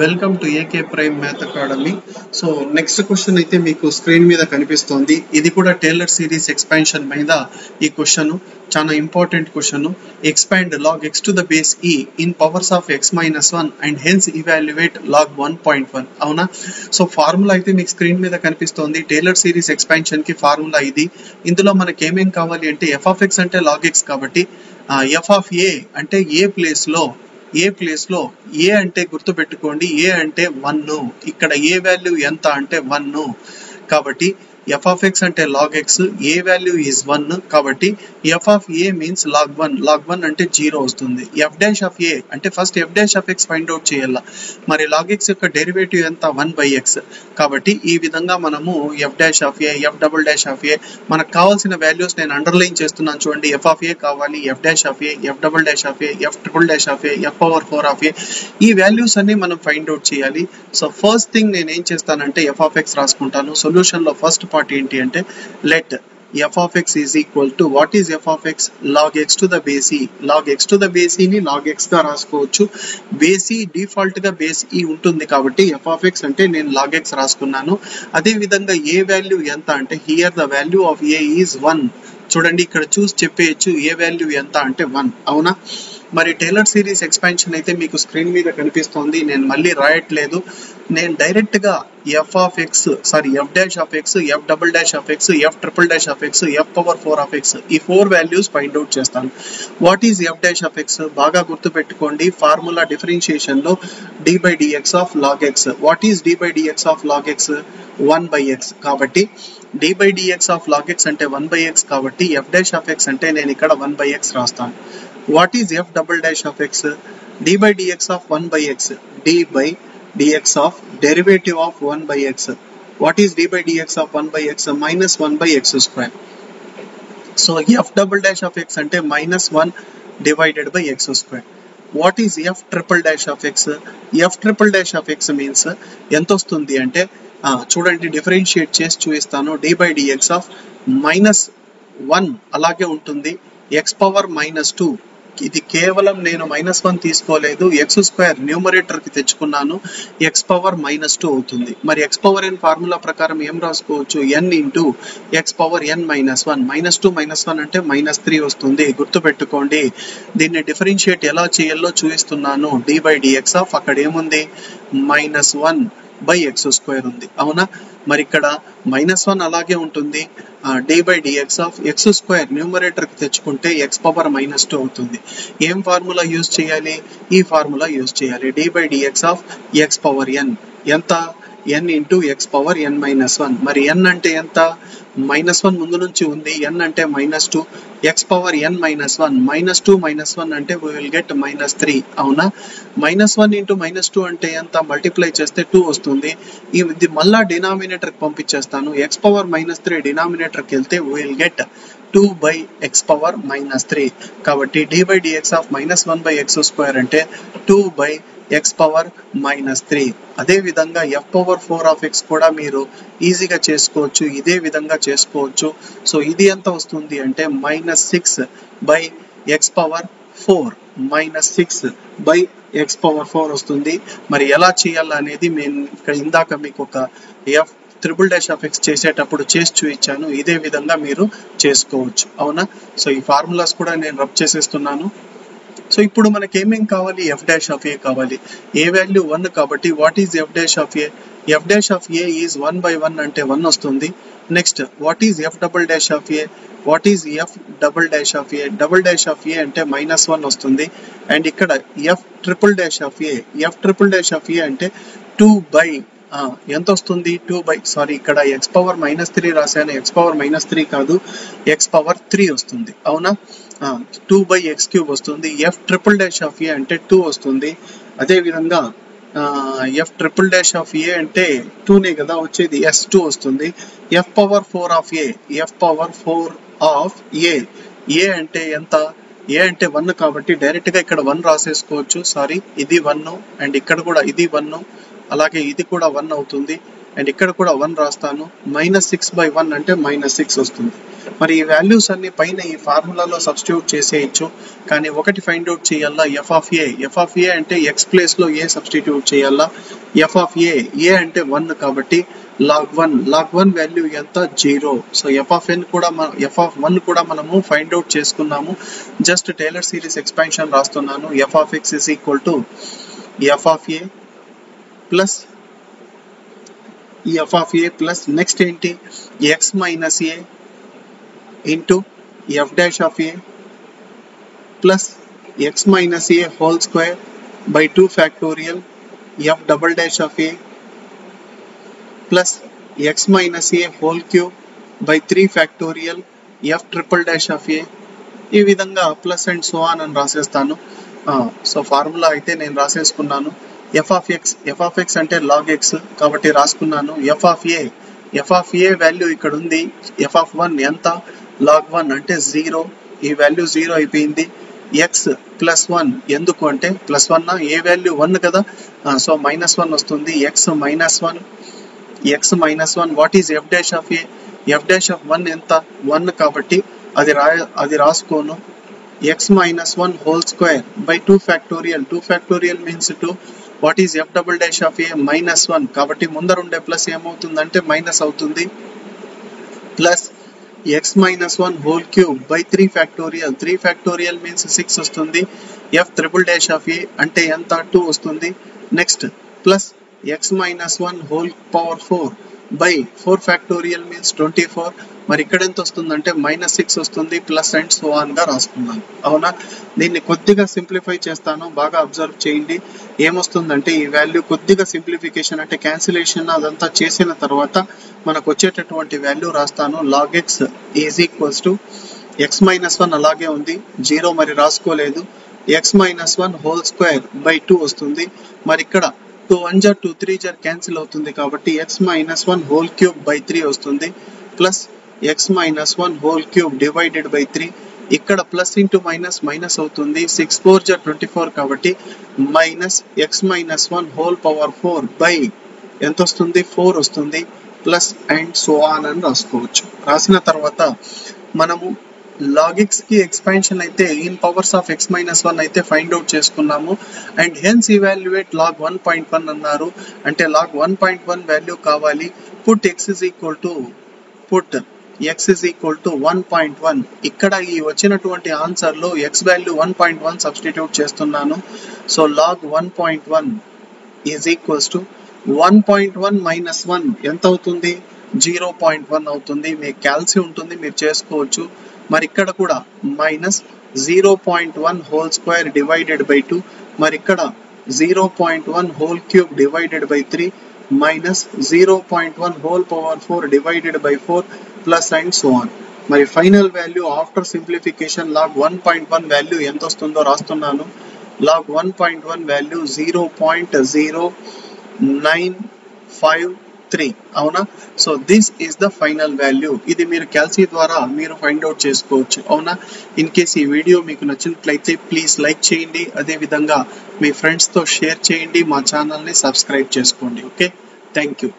Welcome to AK prime math academy. So next question అయితే మీకు screen మీద కనిపిస్తోంది. ఇది కూడా టేలర్ సిరీస్ ఎక్స్పాన్షన్ మీద ఈ క్వశ్చన్ చాలా important question. Expand log x to the base e in powers of x minus 1 and hence evaluate log 1.1. అవునా? సో ఫార్ములా అయితే మీకు స్క్రీన్ మీద కనిపిస్తోంది. టేలర్ సిరీస్ ఎక్స్పాన్షన్ కి ఫార్ములా ఇది. ఇందులో మనకి ఏమేం కావాలి అంటే f of x అంటే log x కాబట్టి f of a అంటే ఏ ప్లేస్ లో ఏ అంటే గుర్తు పెట్టుకోండి, ఏ అంటే 1, ఇక్కడ ఏ వాల్యూ ఎంత అంటే 1 కాబట్టి f of x అంటే log x, A value is 1 కాబట్టి f of a means log 1 అంటే 0 వస్తుంది. f dash of a అంటే first f dash of x find out చేయాల. మరి log x యొక్క డెరివేటివ్ ఎంత 1/x కాబట్టి ఈ విధంగా మనము f dash of a, f double dash of a మనకు కావాల్సిన వాల్యూస్ నేను అండర్లైన్ చేస్తున్నాను చూడండి. f of a కావాలి, f dash of a, f double dash of a, f triple dash of a, f power 4 of a ఈ values అన్ని మనం find out చేయాలి. సో ఫస్ట్ థింగ్ నేను ఏం చేస్తానంటే f of x రాసుకుంటాను. సొల్యూషన్ లో ఫస్ట్ పార్ట్ ఏంటి అంటే let f of x is equal to what is f of x log x to the base e. log x to the base e ని log x గా రాసుకోవచ్చు. Base e default గా base e ఉంటుంది కాబట్టి f of x అంటే నేను log x రాసుకున్నాను. అదే విధంగా ఏ వాల్యూ ఎంత అంటే here the value of a is 1. చూడండి ఇక్కడ చూసి చెప్పేయచ్చు ఏ వాల్యూ ఎంత అంటే 1. అవునా? మరి టేలర్ సిరీస్ ఎక్స్పాన్షన్ అయితే మీకు స్క్రీన్ మీద కనిపిస్తోంది. నేను మళ్ళీ రాయట్లేదు, నేను డైరెక్ట్ గా f dash of x, f double dash of x, f triple dash of x, f power 4 of x ఈ 4 వాల్యూస్ ఫైండ్ అవుట్ చేస్తాను. What is f dash of x? బాగా గుర్తు పెట్టుకోండి, ఫార్ములా డిఫరెన్షియేషన్ లో d by dx of log x. What is d by dx of log x? 1/x కాబట్టి d by dx of log x అంటే 1/x కాబట్టి f dash of x అంటే నేను ఇక్కడ 1/x రాస్తాను. What is f double dash of x? d by dx of 1/x. d by dx of derivative of 1/x. What is d by dx of 1/x? minus 1/x square. So f double dash of x అంటే minus 1 divided by x square. What is f triple dash of x? f triple dash of x means ఎంత వస్తుంది అంటే చూడండి differentiate చేసి చూపిస్తాను. d by dx of minus 1 అలాగే ఉంటుంది. x power minus 2 ఇది కేవలం నేను -1 తీసుకోలేదు, x స్క్వేర్ న్యూమరేటర్ కి తెచ్చుకున్నాను, x పవర్ -2 అవుతుంది. మరి x పవర్ n ఫార్ములా ప్రకారం ఏం రాసుకోవచ్చు? n into x power n -1. -2 -1 అంటే -3 వస్తుంది. గుర్తు పెట్టుకోండి. దీన్ని డిఫరెన్షియేట్ ఎలా చేయాలో చూపిస్తున్నాను. d by dx ఆఫ్ అక్కడ ఏముంది? -1/x స్క్వేర్ ఉంది. అవునా? మరి ఇక్కడ -1 అలాగే ఉంటుంది. d by dx of x square numerator కి తెచ్చుకుంటే x పవర్ -2 అవుతుంది. ఏం ఫార్ములా యూజ్ చేయాలి? ఈ ఫార్ములా యూజ్ చేయాలి. d by dx of x power n ఎంత? n into x power n -1. మరి n అంటే ఎంత? -1 ముందు నుంచి ఉంది, n అంటే -2, x పవర్ n -1 -2 -1 అంటే we will get -3. అవునా? -1 ఇంటూ -2 అంటే ఎంత? మల్టిప్లై చేస్తే 2 వస్తుంది. ఇది మళ్ళా డినామినేటర్ కి పంపించేస్తాను. x పవర్ -3 డినామినేటర్ కి వెళ్తే we will get 2/x power -3. కాబట్టి d by dx of -1/x square అంటే 2/x పవర్ -3. అదే విధంగా f పవర్ 4 ఆఫ్ x కూడా మీరు ఈజీగా చేసుకోవచ్చు, ఇదే విధంగా చేసుకోవచ్చు. సో ఇది ఎంత వస్తుంది అంటే -6/x పవర్ 4 -6/x పవర్ 4 వస్తుంది. మరి ఎలా చేయాలనేది నేను ఇక్కడ ఇందాక మీకు ఒక f triple dash of x చేసేటప్పుడు చేసి చూపించాను. ఇదే విధంగా మీరు చేసుకోవచ్చు. అవునా? సో ఈ ఫార్ములాస్ కూడా నేను రబ్ చేసేస్తున్నాను. సో ఇప్పుడు మనకి ఏమేం కావాలి? f dash of a కావాలి. ఏ వాల్యూ 1 కాబట్టి what is f dash of a? f dash of a is 1/1 అంటే 1 వస్తుంది. Next what is f double dash of a? What is f double dash of a? Double dash of a అంటే -1 వస్తుంది. And ఇక్కడ f triple dash of a, f triple dash of a అంటే 2 ఎంత వస్తుంది? ఇక్కడ x power -3 రాశాను, x power -3 కాదు, x power 3 వస్తుంది. అవునా? 2/x³ వస్తుంది. f triple dash of a అంటే 2 వస్తుంది. అదే విధంగా f triple dash of a అంటే 2నే కదా వచ్చేది, s2 వస్తుంది. f power 4 of a, f power 4 of a, a అంటే ఎంత? a అంటే 1 కాబట్టి డైరెక్ట్ గా ఇక్కడ 1 రాసేసుకోవచ్చు. ఇది 1 అండ్ ఇక్కడ కూడా ఇది 1, అలాగే ఇది కూడా 1 అవుతుంది. అండ్ ఇక్కడ కూడా 1 రాస్తాను. -6/1 అంటే -6 వస్తుంది. మరి ఈ వాల్యూస్ అన్ని పైన ఈ ఫార్ములాలో సబ్స్టిట్యూట్ చేసేయచ్చు. కానీ ఒకటి ఫైండ్ అవుట్ చేయాలా, ఎఫ్ ఆఫ్ ఏ అంటే ఎక్స్ ప్లేస్ లో ఏ సబ్స్టిట్యూట్ చేయాలా. ఎఫ్ ఆఫ్ ఏ అంటే 1 కాబట్టి log 1 వాల్యూ ఎంత 0. సో ఎఫ్ ఆఫ్ 1 కూడా మనము ఫైండ్ అవుట్ చేసుకున్నాము. జస్ట్ టేలర్ సిరీస్ ఎక్స్పాన్షన్ రాస్తున్నాను. F of x is equal to f of a plus f of a plus next ఏంటి x minus a into f dash of a plus x minus a whole square by 2 factorial f double dash of a plus x minus a whole cube by 3 factorial f triple dash of a. ఈ విధంగా plus and so on అని రాసేస్తాను. So formula అయితే నేను రాసేసుకున్నాను. F of X అంటే log X కాబట్టి రాసుకున్నాను. F of A value ఇక్కడ ఉంది. ఎఫ్ ఆఫ్ 1 ఎంత లాగ్ 1 అంటే 0. ఈ వాల్యూ 0 అయిపోయింది. ఎక్స్ ప్లస్ 1 ఎందుకు అంటే ప్లస్ 1 ఏ వాల్యూ 1 కదా, సో -1 వస్తుంది. X minus 1 what is f dash of a. F dash of 1 ఎంత 1 కాబట్టి అది రాసుకోను. X minus 1 whole square by 2 factorial means 2. What is f double dash of a -1 కాబట్టి ముందర ఉండే ప్లస్ ఏమవుతుందంటే మైనస్ అవుతుంది. Plus x minus 1 whole cube by 3 factorial means 6 వస్తుంది. F triple dash of a అంటే ఎంత 2 వస్తుంది. Next plus x minus 1 whole power 4 by 4 factorial means 24. మరి ఇక్కడ ఎంత వస్తుందంటే -6 వస్తుంది. ప్లస్ అండ్ సో ఆన్ గా రాసుకున్నాను. అవునా, దీన్ని కొద్దిగా సింప్లిఫై చేస్తాను, బాగా అబ్జర్వ్ చేయండి. ఏమొస్తుందంటే ఈ వాల్యూ కొద్దిగా సింప్లిఫికేషన్ అంటే క్యాన్సిలేషన్ అదంతా చేసిన తర్వాత మనకు వచ్చేటటువంటి వాల్యూ రాస్తాను. Log x is equals to x minus 1 అలాగే ఉంది, 0 మరి రాసుకోలేదు. X minus 1 whole square by 2 వస్తుంది. మరి ఇక్కడ 2 1 జర్ 2 3 జర్ క్యాన్సిల్ అవుతుంది కాబట్టి X minus 1 whole cube by 3 వస్తుంది. Plus x minus 1 whole cube divided by 3. ఇక్కడ ప్లస్ ఇంటూ మైనస్ అవుతుంది. 6 4 జర్ 24 కాబట్టి minus X minus 1 whole power 4 by ఎంత వస్తుంది 4 వస్తుంది. ప్లస్ అండ్ సో ఆన్ అని రాసుకోవచ్చు. రాసిన తర్వాత మనము log x కి ఎక్స్పాన్షన్ అయితే in powers of x minus 1 అయితే ఫైండ్ అవుట్ చేసుకున్నాము. అండ్ హెన్స్ ఇవాల్యుయేట్ log 1.1 అన్నారు. అంటే log 1.1 వాల్యూ కావాలి. Put x is equal to 1.1. ఇక్కడ ఈ వచ్చినటువంటి ఆన్సర్ లో x వాల్యూ 1.1 సబ్స్టిట్యూట్ చేస్తున్నాను. So log 1.1 is equals to 1.1 minus 1 ఎంత అవుతుంది 0.1 అవుతుంది. మీకు క్యాల్సి ఉంటుంది, మీరు చేసుకోవచ్చు. మరి ఇక్కడ కూడా minus 0.1 whole square divided by 2. మరి ఇక్కడ 0.1 whole cube divided by 3 minus 0.1 whole power 4 divided by 4 plus and so on. మరి final value after simplification log 1.1 value ఎంత వస్తుందో రాస్తున్నాను. log 1.1 value 0.0953. అవునా, so this is the final value. ఇది మీరు calci ద్వారా మీరు ఫైండ్ అవుట్ చేసుకోవచ్చు. అవునా, ఇన్ కేస్ ఈ వీడియో మీకు నచ్చినట్లయితే ప్లీజ్ లైక్ చేయండి, అదే విధంగా మీ ఫ్రెండ్స్ తో షేర్ చేయండి, మా ఛానల్ ని సబ్స్క్రైబ్ చేసుకోండి. Okay, thank you.